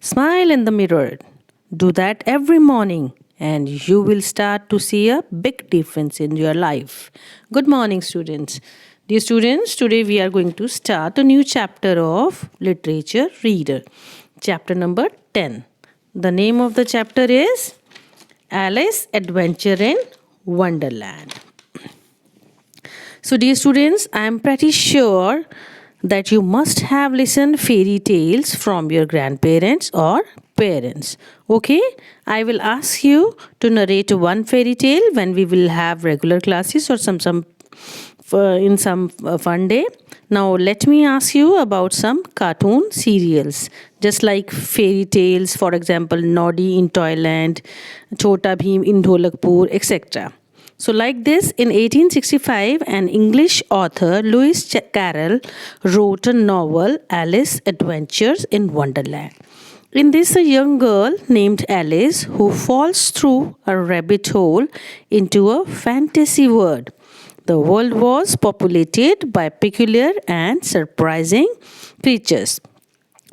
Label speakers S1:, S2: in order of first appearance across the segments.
S1: Smile in the mirror. Do that every morning, and you will start to see a big difference in your life. Good morning, students. Dear students, today we are going to start a new chapter of Literature Reader, chapter number 10. The name of the chapter is Alice Adventure in Wonderland. So, dear students, I am pretty sure that you must have listened fairy tales from your grandparents or parents. Okay, I will ask you to narrate one fairy tale when we will have regular classes or some in some fun day. Now let me ask you about some cartoon serials, just like fairy tales, for example, Noddy in Toyland, Chota Bheem in Dholakpur, etc. So, like this, in 1865, an English author, Lewis Carroll, wrote a novel, Alice Adventures in Wonderland. In this, a young girl named Alice who falls through a rabbit hole into a fantasy world. The world was populated by peculiar and surprising creatures.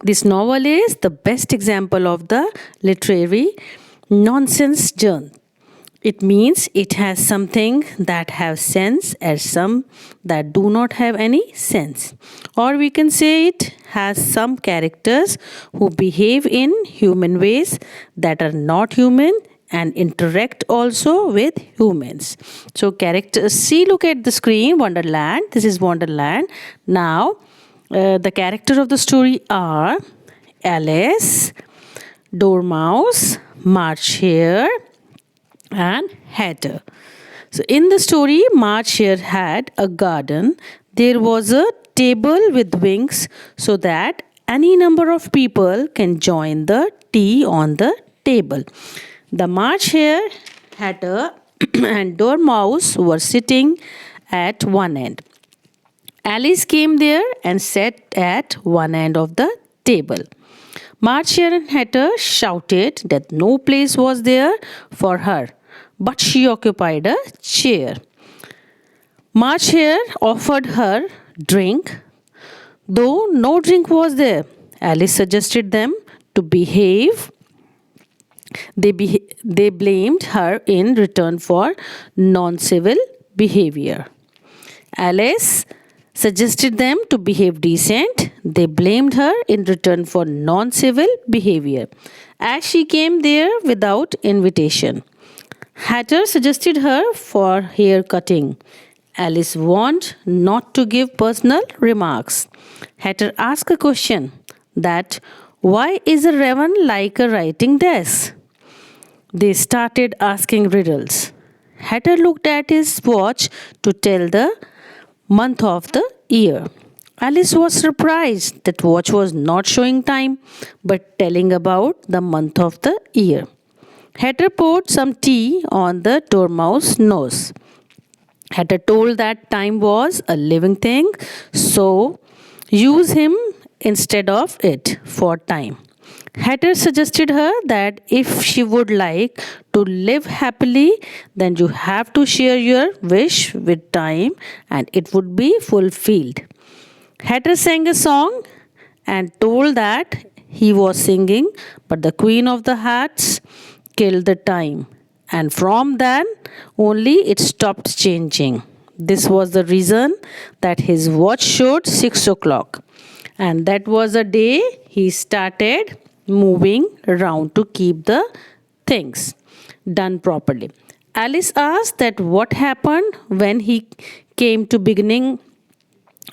S1: This novel is the best example of the literary nonsense genre. It means it has something that have sense and some that do not have any sense. Or we can say it has some characters who behave in human ways that are not human and interact also with humans. So characters, see, look at the screen, Wonderland. This is Wonderland. Now, the character of the story are Alice, Dormouse, March Hare, and Hatter. So, in the story, March Hare had a garden. There was a table with wings so that any number of people can join the tea on the table. The March Hare, Hatter, and Dormouse were sitting at one end. Alice came there and sat at one end of the table. March Hare and Hatter shouted that no place was there for her, but she occupied a chair. March Hare offered her drink, though no drink was there. Alice suggested them to behave. They blamed her in return for non-civil behavior. Alice suggested them to behave decent. They blamed her in return for non-civil behavior, as she came there without invitation. Hatter suggested her for hair cutting. Alice warned not to give personal remarks. Hatter asked a question that why is a raven like a writing desk? They started asking riddles. Hatter looked at his watch to tell the month of the year. Alice was surprised that watch was not showing time but telling about the month of the year. Hatter poured some tea on the Dormouse's nose. Hatter told that time was a living thing, so use him instead of it for time. Hatter suggested her that if she would like to live happily, then you have to share your wish with time and it would be fulfilled. Hatter sang a song and told that he was singing, but the Queen of the Hats killed the time. And from then only it stopped changing. This was the reason that his watch showed 6 o'clock. And that was the day he started moving around to keep the things done properly. Alice asked that what happened when he came to beginning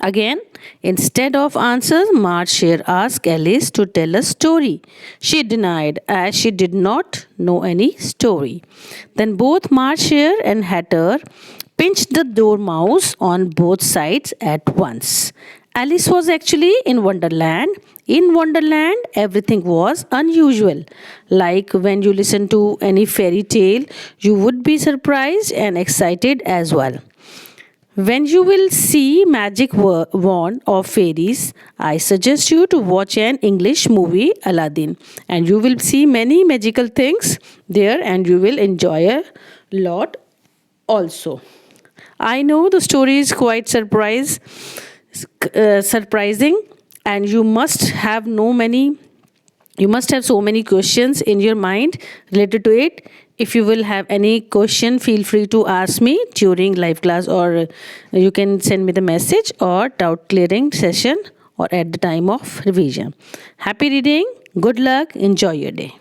S1: again. Instead of answers, March Hare asked Alice to tell a story. She denied, as she did not know any story. Then both March Hare and Hatter pinched the Dormouse on both sides at once. Alice was actually in Wonderland. In Wonderland, everything was unusual. Like when you listen to any fairy tale, you would be surprised and excited as well. When you will see Magic Wand of Fairies, I suggest you to watch an English movie, Aladdin, and you will see many magical things there and you will enjoy a lot also. I know the story is quite surprising and you must have know many You must have so many questions in your mind related to it. If you will have any question, feel free to ask me during live class, or you can send me the message or doubt clearing session or at the time of revision. Happy reading. Good luck. Enjoy your day.